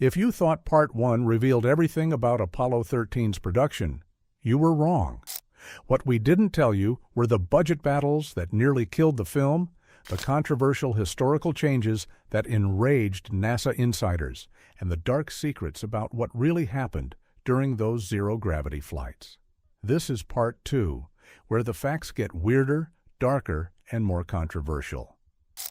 If you thought Part 1 revealed everything about Apollo 13's production, you were wrong. What we didn't tell you were the budget battles that nearly killed the film, the controversial historical changes that enraged NASA insiders, and the dark secrets about what really happened during those zero-gravity flights. This is Part 2, where the facts get weirder, darker, and more controversial.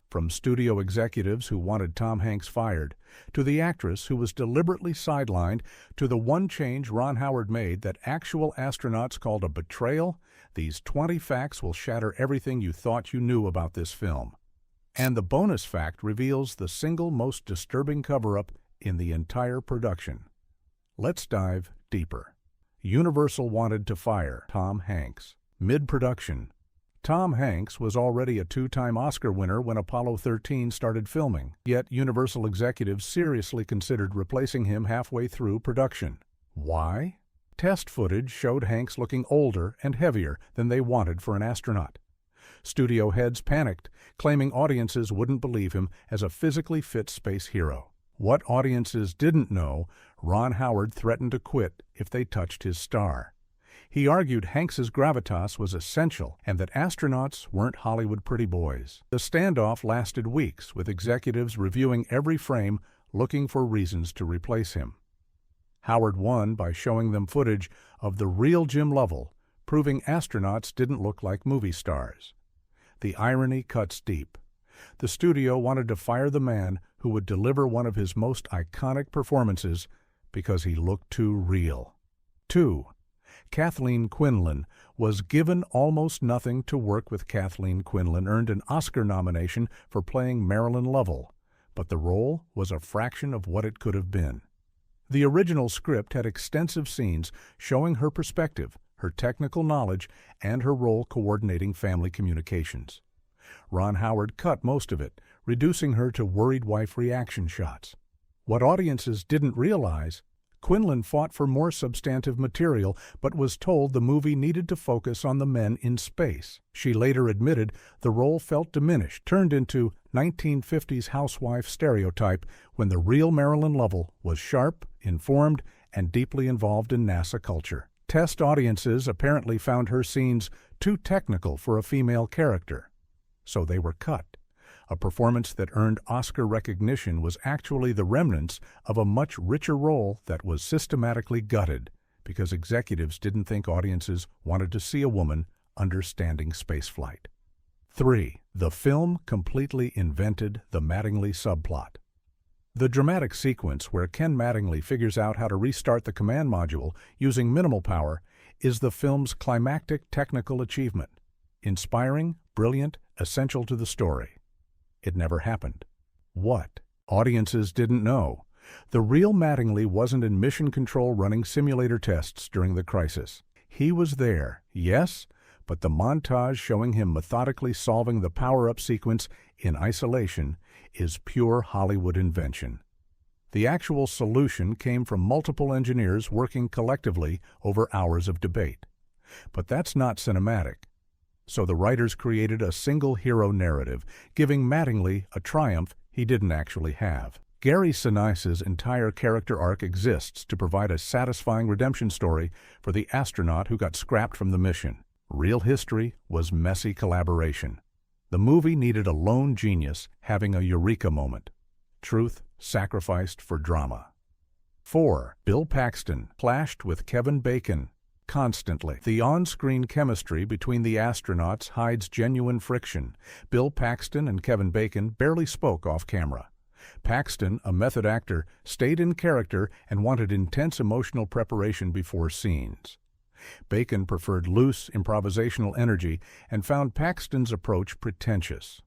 From studio executives who wanted Tom Hanks fired, to the actress who was deliberately sidelined, to the one change Ron Howard made that actual astronauts called a betrayal, these 20 facts will shatter everything you thought you knew about this film. And the bonus fact reveals the single most disturbing cover-up in the entire production. Let's dive deeper. Universal wanted to fire Tom Hanks. Mid-production. Tom Hanks was already a two-time Oscar winner when Apollo 13 started filming, yet Universal executives seriously considered replacing him halfway through production. Why? Test footage showed Hanks looking older and heavier than they wanted for an astronaut. Studio heads panicked, claiming audiences wouldn't believe him as a physically fit space hero. What audiences didn't know, Ron Howard threatened to quit if they touched his star. He argued Hanks's gravitas was essential and that astronauts weren't Hollywood pretty boys. The standoff lasted weeks, with executives reviewing every frame, looking for reasons to replace him. Howard won by showing them footage of the real Jim Lovell, proving astronauts didn't look like movie stars. The irony cuts deep. The studio wanted to fire the man who would deliver one of his most iconic performances because he looked too real. 2. Kathleen Quinlan was given almost nothing to work with. Kathleen Quinlan earned an Oscar nomination for playing Marilyn Lovell, but the role was a fraction of what it could have been. The original script had extensive scenes showing her perspective, her technical knowledge, and her role coordinating family communications. Ron Howard cut most of it, reducing her to worried wife reaction shots. What audiences didn't realize, Quinlan fought for more substantive material, but was told the movie needed to focus on the men in space. She later admitted the role felt diminished, turned into 1950s housewife stereotype, when the real Marilyn Lovell was sharp, informed, and deeply involved in NASA culture. Test audiences apparently found her scenes too technical for a female character, so they were cut. A performance that earned Oscar recognition was actually the remnants of a much richer role that was systematically gutted because executives didn't think audiences wanted to see a woman understanding spaceflight. 3. The film completely invented the Mattingly subplot. The dramatic sequence where Ken Mattingly figures out how to restart the command module using minimal power is the film's climactic technical achievement. Inspiring, brilliant, essential to the story. It never happened. What? Audiences didn't know. The real Mattingly wasn't in mission control running simulator tests during the crisis. He was there, yes, but the montage showing him methodically solving the power-up sequence in isolation is pure Hollywood invention. The actual solution came from multiple engineers working collectively over hours of debate. But that's not cinematic. So the writers created a single hero narrative, giving Mattingly a triumph he didn't actually have. Gary Sinise's entire character arc exists to provide a satisfying redemption story for the astronaut who got scrapped from the mission. Real history was messy collaboration. The movie needed a lone genius having a eureka moment. Truth sacrificed for drama. 4. Bill Paxton clashed with Kevin Bacon constantly. The on-screen chemistry between the astronauts hides genuine friction. Bill Paxton and Kevin Bacon barely spoke off-camera. Paxton, a method actor, stayed in character and wanted intense emotional preparation before scenes. Bacon preferred loose, improvisational energy and found Paxton's approach pretentious.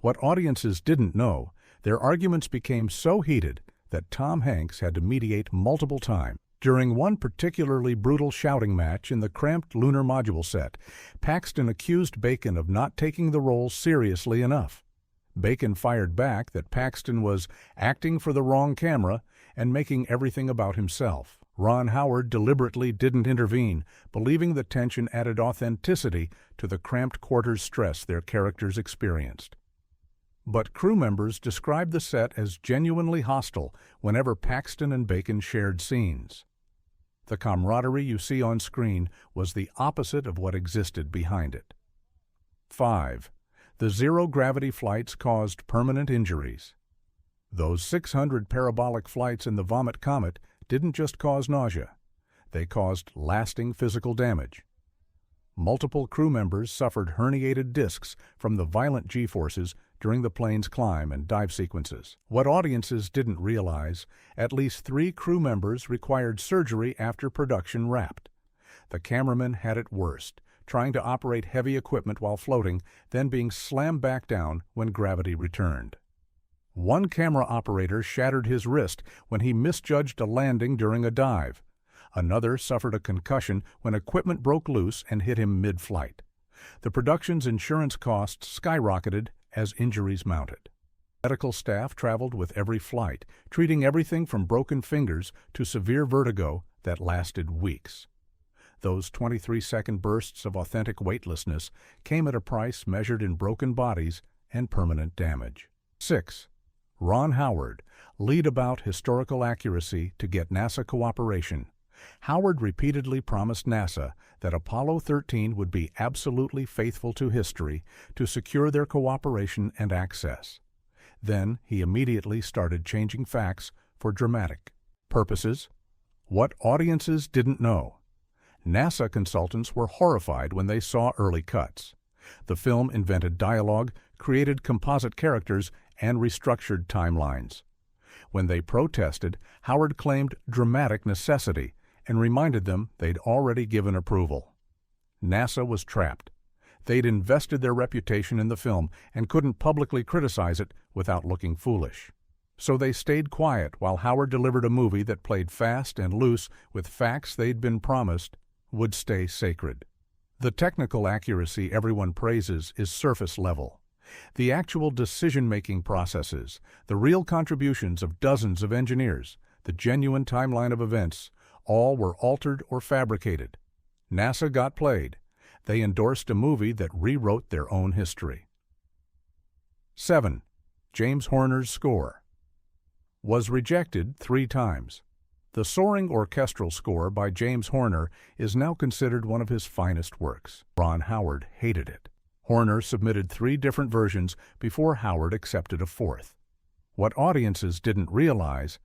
What audiences didn't know, their arguments became so heated that Tom Hanks had to mediate multiple times. During one particularly brutal shouting match in the cramped lunar module set, Paxton accused Bacon of not taking the role seriously enough. Bacon fired back that Paxton was acting for the wrong camera and making everything about himself. Ron Howard deliberately didn't intervene, believing the tension added authenticity to the cramped quarters stress their characters experienced. But crew members described the set as genuinely hostile whenever Paxton and Bacon shared scenes. The camaraderie you see on screen was the opposite of what existed behind it. 5. The zero-gravity flights caused permanent injuries. Those 600 parabolic flights in the Vomit Comet didn't just cause nausea. They caused lasting physical damage. Multiple crew members suffered herniated discs from the violent G-forces during the plane's climb and dive sequences. What audiences didn't realize, at least 3 crew members required surgery after production wrapped. The cameraman had it worst, trying to operate heavy equipment while floating, then being slammed back down when gravity returned. One camera operator shattered his wrist when he misjudged a landing during a dive. Another suffered a concussion when equipment broke loose and hit him mid-flight. The production's insurance costs skyrocketed as injuries mounted. Medical staff traveled with every flight, treating everything from broken fingers to severe vertigo that lasted weeks. Those 23-second bursts of authentic weightlessness came at a price measured in broken bodies and permanent damage. 6. Ron Howard, lead about historical accuracy to get NASA cooperation. Howard repeatedly promised NASA that Apollo 13 would be absolutely faithful to history to secure their cooperation and access. Then he immediately started changing facts for dramatic purposes. What audiences didn't know. NASA consultants were horrified when they saw early cuts. The film invented dialogue, created composite characters, and restructured timelines. When they protested, Howard claimed dramatic necessity and reminded them they'd already given approval. NASA was trapped. They'd invested their reputation in the film and couldn't publicly criticize it without looking foolish. So they stayed quiet while Howard delivered a movie that played fast and loose with facts they'd been promised would stay sacred. The technical accuracy everyone praises is surface level. The actual decision-making processes, the real contributions of dozens of engineers, the genuine timeline of events, all were altered or fabricated. NASA got played. They endorsed a movie that rewrote their own history. 7. James Horner's score was rejected 3 times. The soaring orchestral score by James Horner is now considered one of his finest works. Ron Howard hated it. Horner submitted 3 different versions before Howard accepted a 4th. What audiences didn't realize,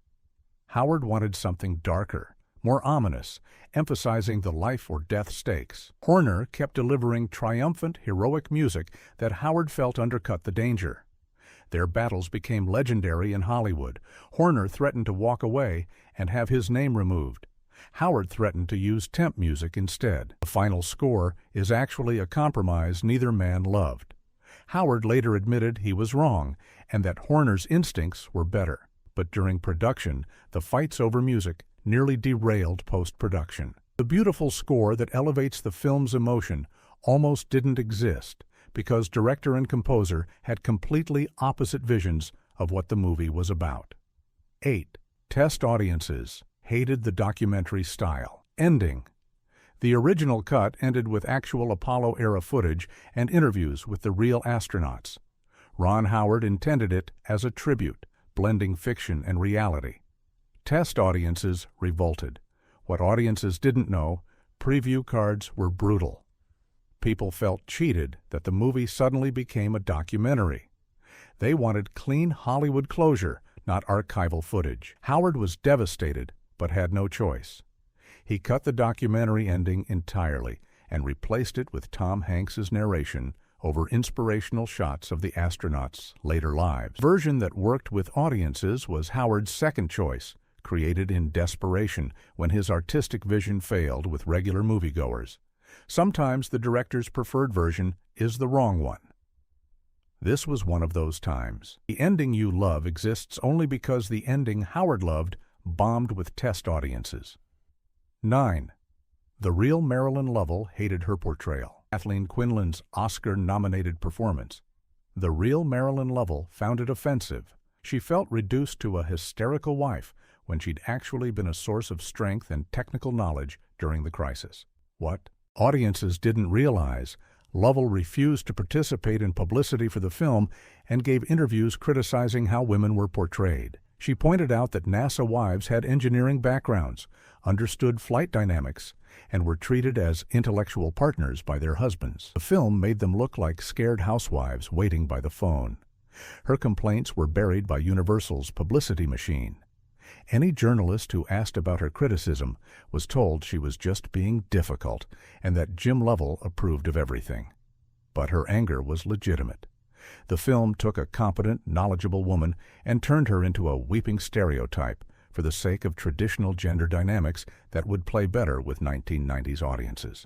Howard wanted something darker, more ominous, emphasizing the life or death stakes. Horner kept delivering triumphant, heroic music that Howard felt undercut the danger. Their battles became legendary in Hollywood. Horner threatened to walk away and have his name removed. Howard threatened to use temp music instead. The final score is actually a compromise neither man loved. Howard later admitted he was wrong and that Horner's instincts were better. But during production, the fights over music nearly derailed post-production. The beautiful score that elevates the film's emotion almost didn't exist because director and composer had completely opposite visions of what the movie was about. 8. Test audiences hated the documentary style. Ending. The original cut ended with actual Apollo-era footage and interviews with the real astronauts. Ron Howard intended it as a tribute, blending fiction and reality. Test audiences revolted. What audiences didn't know, preview cards were brutal. People felt cheated that the movie suddenly became a documentary. They wanted clean Hollywood closure, not archival footage. Howard was devastated, but had no choice. He cut the documentary ending entirely and replaced it with Tom Hanks's narration over inspirational shots of the astronauts' later lives. The version that worked with audiences was Howard's second choice, created in desperation when his artistic vision failed with regular moviegoers. Sometimes the director's preferred version is the wrong one. This was one of those times. The ending you love exists only because the ending Howard loved bombed with test audiences. 9. The real Marilyn Lovell hated her portrayal. Kathleen Quinlan's Oscar-nominated performance. The real Marilyn Lovell found it offensive. She felt reduced to a hysterical wife when she'd actually been a source of strength and technical knowledge during the crisis. What audiences didn't realize, Lovell refused to participate in publicity for the film and gave interviews criticizing how women were portrayed. She pointed out that NASA wives had engineering backgrounds, understood flight dynamics, and were treated as intellectual partners by their husbands. The film made them look like scared housewives waiting by the phone. Her complaints were buried by Universal's publicity machine. Any journalist who asked about her criticism was told she was just being difficult and that Jim Lovell approved of everything. But her anger was legitimate. The film took a competent, knowledgeable woman and turned her into a weeping stereotype for the sake of traditional gender dynamics that would play better with 1990s audiences.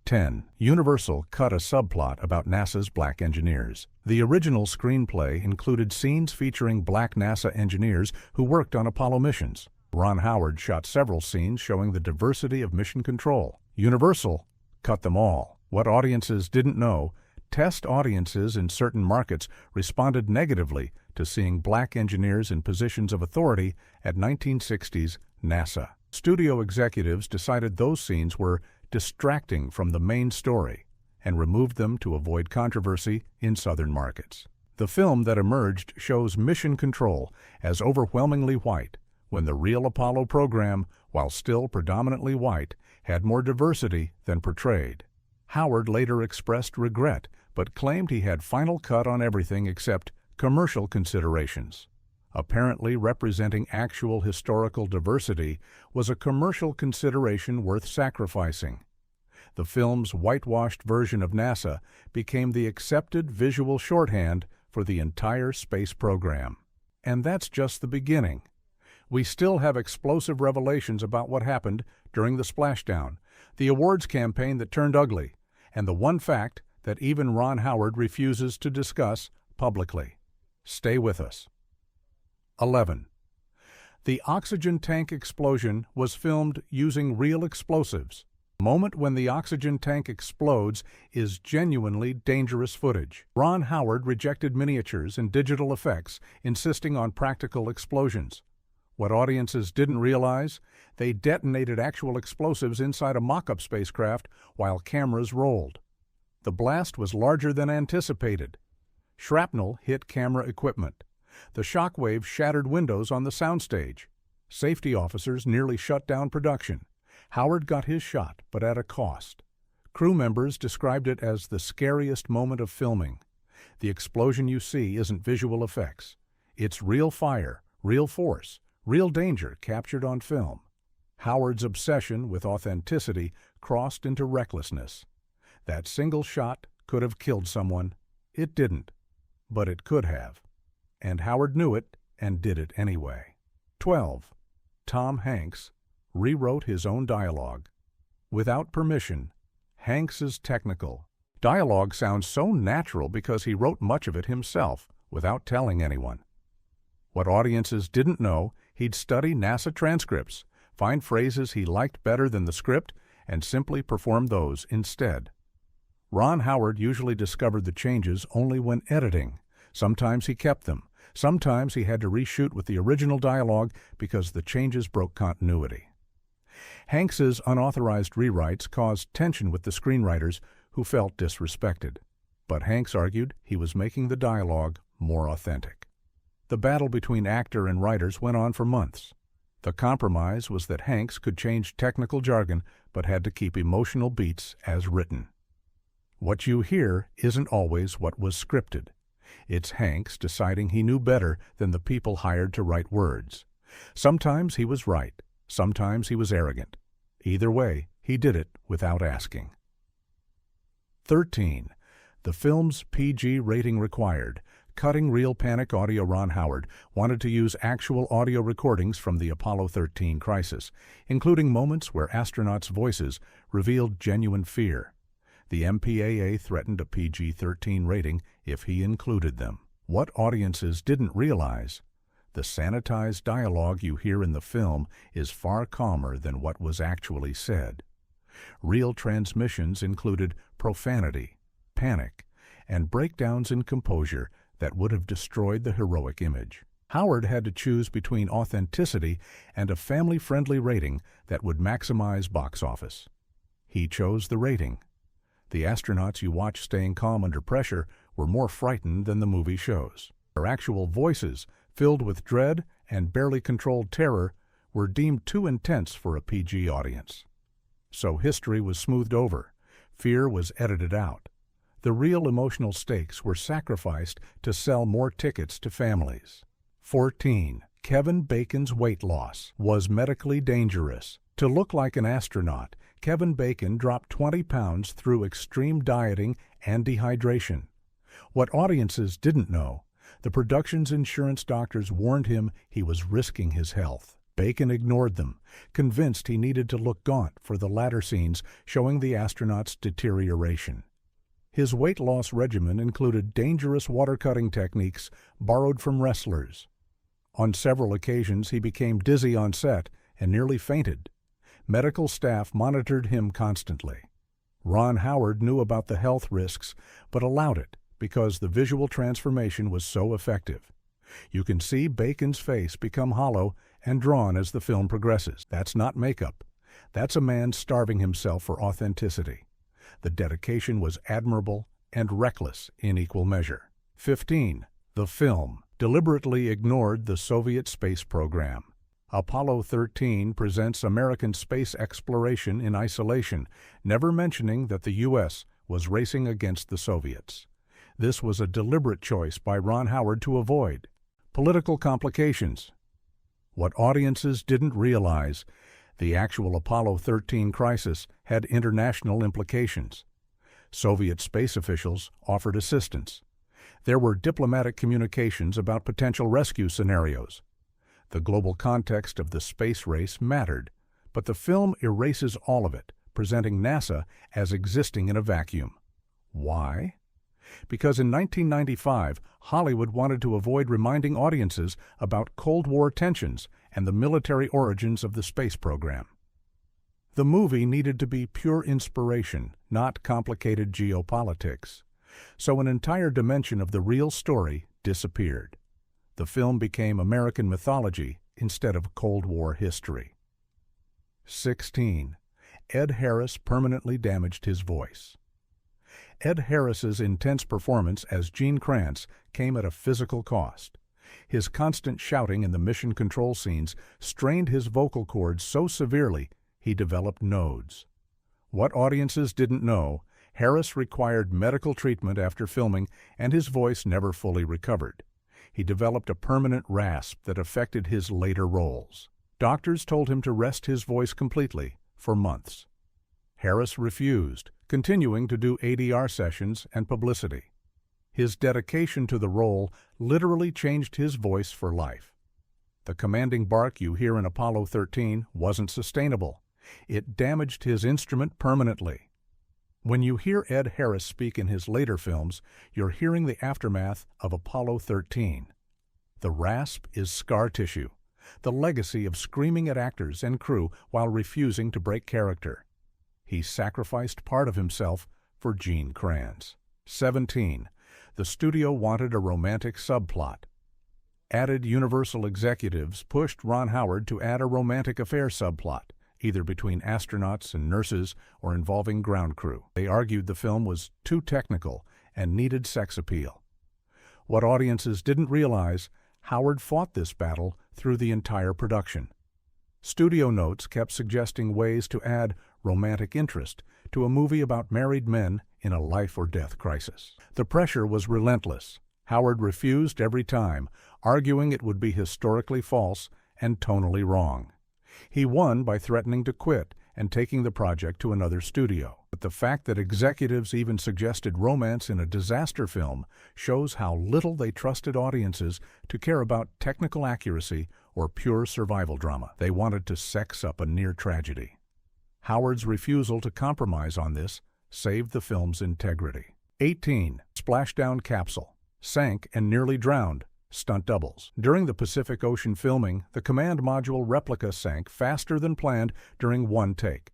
10. Universal cut a subplot about NASA's black engineers. The original screenplay included scenes featuring black NASA engineers who worked on Apollo missions. Ron Howard shot several scenes showing the diversity of mission control. Universal cut them all. What audiences didn't know, test audiences in certain markets responded negatively to seeing black engineers in positions of authority at 1960s NASA. Studio executives decided those scenes were distracting from the main story and removed them to avoid controversy in southern markets. The film that emerged shows mission control as overwhelmingly white, when the real Apollo program, while still predominantly white, had more diversity than portrayed. Howard later expressed regret, but claimed he had final cut on everything except commercial considerations. Apparently representing actual historical diversity was a commercial consideration worth sacrificing. The film's whitewashed version of NASA became the accepted visual shorthand for the entire space program. And that's just the beginning. We still have explosive revelations about what happened during the Splashdown, the awards campaign that turned ugly, and the one fact that even Ron Howard refuses to discuss publicly. Stay with us. 11. The oxygen tank explosion was filmed using real explosives. The moment when the oxygen tank explodes is genuinely dangerous footage. Ron Howard rejected miniatures and digital effects, insisting on practical explosions. What audiences didn't realize, they detonated actual explosives inside a mock-up spacecraft while cameras rolled. The blast was larger than anticipated. Shrapnel hit camera equipment. The shockwave shattered windows on the soundstage. Safety officers nearly shut down production. Howard got his shot, but at a cost. Crew members described it as the scariest moment of filming. The explosion you see isn't visual effects. It's real fire, real force, real danger captured on film. Howard's obsession with authenticity crossed into recklessness. That single shot could have killed someone. It didn't, but it could have. And Howard knew it and did it anyway. 12. Tom Hanks rewrote his own dialogue. Without permission, Hanks's technical dialogue sounds so natural because he wrote much of it himself without telling anyone. What audiences didn't know, he'd study NASA transcripts, find phrases he liked better than the script, and simply perform those instead. Ron Howard usually discovered the changes only when editing. Sometimes he kept them. Sometimes he had to reshoot with the original dialogue because the changes broke continuity. Hanks's unauthorized rewrites caused tension with the screenwriters who felt disrespected. But Hanks argued he was making the dialogue more authentic. The battle between actor and writers went on for months. The compromise was that Hanks could change technical jargon but had to keep emotional beats as written. What you hear isn't always what was scripted. It's Hanks deciding he knew better than the people hired to write words. Sometimes he was right, sometimes he was arrogant. Either way, he did it without asking. 13. The film's PG rating required. Cutting real panic audio. Ron Howard wanted to use actual audio recordings from the Apollo 13 crisis, including moments where astronauts' voices revealed genuine fear. The MPAA threatened a PG-13 rating if he included them. What audiences didn't realize, the sanitized dialogue you hear in the film is far calmer than what was actually said. Real transmissions included profanity, panic, and breakdowns in composure that would have destroyed the heroic image. Howard had to choose between authenticity and a family-friendly rating that would maximize box office. He chose the rating. The astronauts you watch staying calm under pressure were were more frightened than the movie shows. Their actual voices, filled with dread and barely controlled terror, were deemed too intense for a PG audience. So history was smoothed over. Fear was edited out. The real emotional stakes were sacrificed to sell more tickets to families. 14. Kevin Bacon's weight loss was medically dangerous. To look like an astronaut, Kevin Bacon dropped 20 pounds through extreme dieting and dehydration. What audiences didn't know, the production's insurance doctors warned him he was risking his health. Bacon ignored them, convinced he needed to look gaunt for the latter scenes showing the astronaut's deterioration. His weight loss regimen included dangerous water-cutting techniques borrowed from wrestlers. On several occasions, he became dizzy on set and nearly fainted. Medical staff monitored him constantly. Ron Howard knew about the health risks, but allowed it because the visual transformation was so effective. You can see Bacon's face become hollow and drawn as the film progresses. That's not makeup. That's a man starving himself for authenticity. The dedication was admirable and reckless in equal measure. 15. The film deliberately ignored the Soviet space program. Apollo 13 presents American space exploration in isolation, never mentioning that the U.S. was racing against the Soviets. This was a deliberate choice by Ron Howard to avoid political complications. What audiences didn't realize, the actual Apollo 13 crisis had international implications. Soviet space officials offered assistance. There were diplomatic communications about potential rescue scenarios. The global context of the space race mattered, but the film erases all of it, presenting NASA as existing in a vacuum. Why? Because in 1995, Hollywood wanted to avoid reminding audiences about Cold War tensions and the military origins of the space program. The movie needed to be pure inspiration, not complicated geopolitics. So an entire dimension of the real story disappeared. The film became American mythology instead of Cold War history. 16. Ed Harris permanently damaged his voice. Ed Harris's intense performance as Gene Kranz came at a physical cost. His constant shouting in the mission control scenes strained his vocal cords so severely he developed nodes. What audiences didn't know, Harris required medical treatment after filming and his voice never fully recovered. He developed a permanent rasp that affected his later roles. Doctors told him to rest his voice completely for months. Harris refused, continuing to do ADR sessions and publicity. His dedication to the role literally changed his voice for life. The commanding bark you hear in Apollo 13 wasn't sustainable. It damaged his instrument permanently. When you hear Ed Harris speak in his later films, you're hearing the aftermath of Apollo 13. The rasp is scar tissue, the legacy of screaming at actors and crew while refusing to break character. He sacrificed part of himself for Gene Kranz. 17. The studio wanted a romantic subplot. Added Universal executives pushed Ron Howard to add a romantic affair subplot, either between astronauts and nurses or involving ground crew. They argued the film was too technical and needed sex appeal. What audiences didn't realize, Howard fought this battle through the entire production. Studio notes kept suggesting ways to add romantic interest to a movie about married men in a life-or-death crisis. The pressure was relentless. Howard refused every time, arguing it would be historically false and tonally wrong. He won by threatening to quit and taking the project to another studio. But the fact that executives even suggested romance in a disaster film shows how little they trusted audiences to care about technical accuracy or pure survival drama. They wanted to sex up a near tragedy. Howard's refusal to compromise on this saved the film's integrity. 18. Splashdown capsule. Sank and nearly drowned. Stunt doubles. During the Pacific Ocean filming, the command module replica sank faster than planned during one take.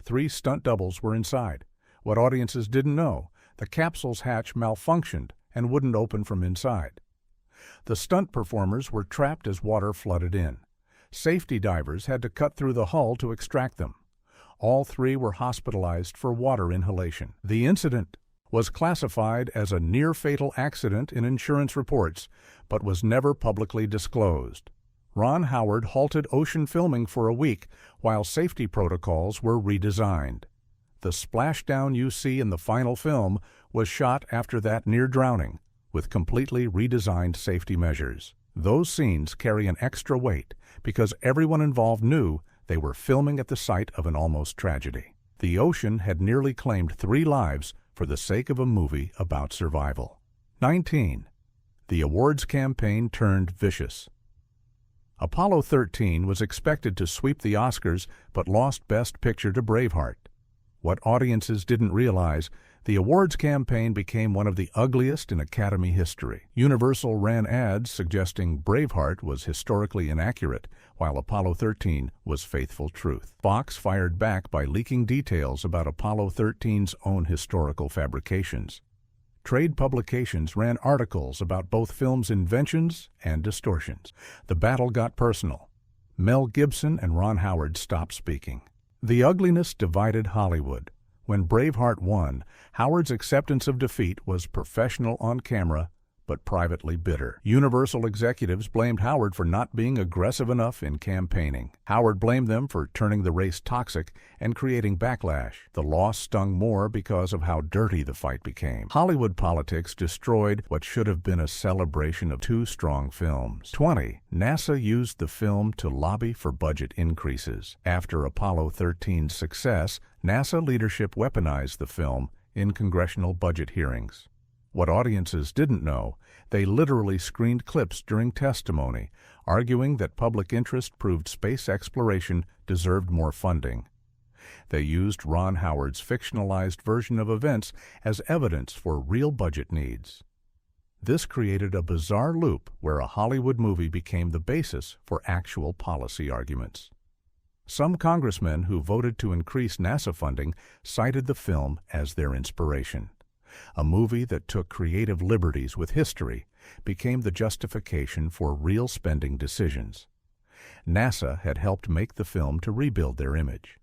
3 stunt doubles were inside. What audiences didn't know, the capsule's hatch malfunctioned and wouldn't open from inside. The stunt performers were trapped as water flooded in. Safety divers had to cut through the hull to extract them. All 3 were hospitalized for water inhalation. The incident was classified as a near-fatal accident in insurance reports, but was never publicly disclosed. Ron Howard halted ocean filming for a week while safety protocols were redesigned. The splashdown you see in the final film was shot after that near drowning, with completely redesigned safety measures. Those scenes carry an extra weight because everyone involved knew they were filming at the site of an almost tragedy. The ocean had nearly claimed 3 lives for the sake of a movie about survival. 19. The awards campaign turned vicious. Apollo 13 was expected to sweep the Oscars but lost Best Picture to Braveheart. What audiences didn't realize, the awards campaign became one of the ugliest in Academy history. Universal ran ads suggesting Braveheart was historically inaccurate, while Apollo 13 was faithful truth. Fox fired back by leaking details about Apollo 13's own historical fabrications. Trade publications ran articles about both films' inventions and distortions. The battle got personal. Mel Gibson and Ron Howard stopped speaking. The ugliness divided Hollywood. When Braveheart won, Howard's acceptance of defeat was professional on camera, but privately bitter. Universal executives blamed Howard for not being aggressive enough in campaigning. Howard blamed them for turning the race toxic and creating backlash. The loss stung more because of how dirty the fight became. Hollywood politics destroyed what should have been a celebration of 2 strong films. 20. NASA used the film to lobby for budget increases. After Apollo 13's success, NASA leadership weaponized the film in congressional budget hearings. What audiences didn't know, they literally screened clips during testimony, arguing that public interest proved space exploration deserved more funding. They used Ron Howard's fictionalized version of events as evidence for real budget needs. This created a bizarre loop where a Hollywood movie became the basis for actual policy arguments. Some congressmen who voted to increase NASA funding cited the film as their inspiration. A movie that took creative liberties with history became the justification for real spending decisions. NASA had helped make the film to rebuild their image.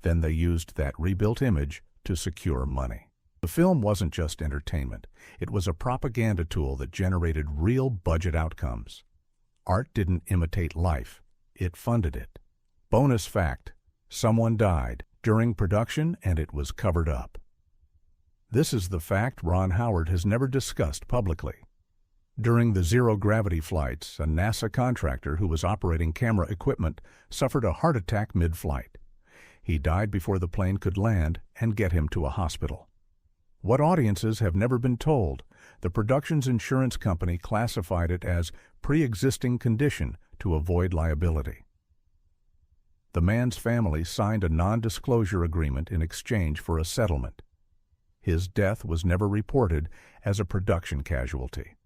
Then they used that rebuilt image to secure money. The film wasn't just entertainment. It was a propaganda tool that generated real budget outcomes. Art didn't imitate life. It funded it. Bonus fact: someone died during production and it was covered up. This is the fact Ron Howard has never discussed publicly. During the zero-gravity flights, a NASA contractor who was operating camera equipment suffered a heart attack mid-flight. He died before the plane could land and get him to a hospital. What audiences have never been told, the production's insurance company classified it as pre-existing condition to avoid liability. The man's family signed a non-disclosure agreement in exchange for a settlement. His death was never reported as a production casualty.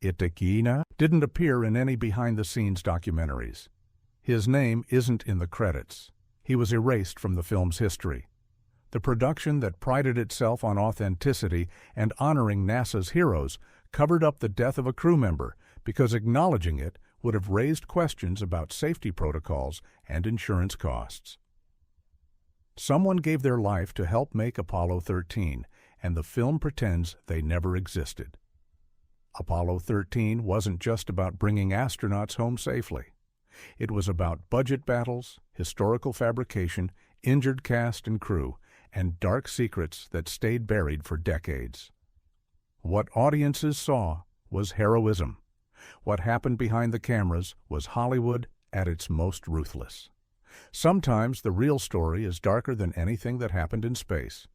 Itakina didn't appear in any behind-the-scenes documentaries. His name isn't in the credits. He was erased from the film's history. The production that prided itself on authenticity and honoring NASA's heroes covered up the death of a crew member because acknowledging it would have raised questions about safety protocols and insurance costs. Someone gave their life to help make Apollo 13, and the film pretends they never existed. Apollo 13 wasn't just about bringing astronauts home safely. It was about budget battles, historical fabrication, injured cast and crew, and dark secrets that stayed buried for decades. What audiences saw was heroism. What happened behind the cameras was Hollywood at its most ruthless. Sometimes the real story is darker than anything that happened in space.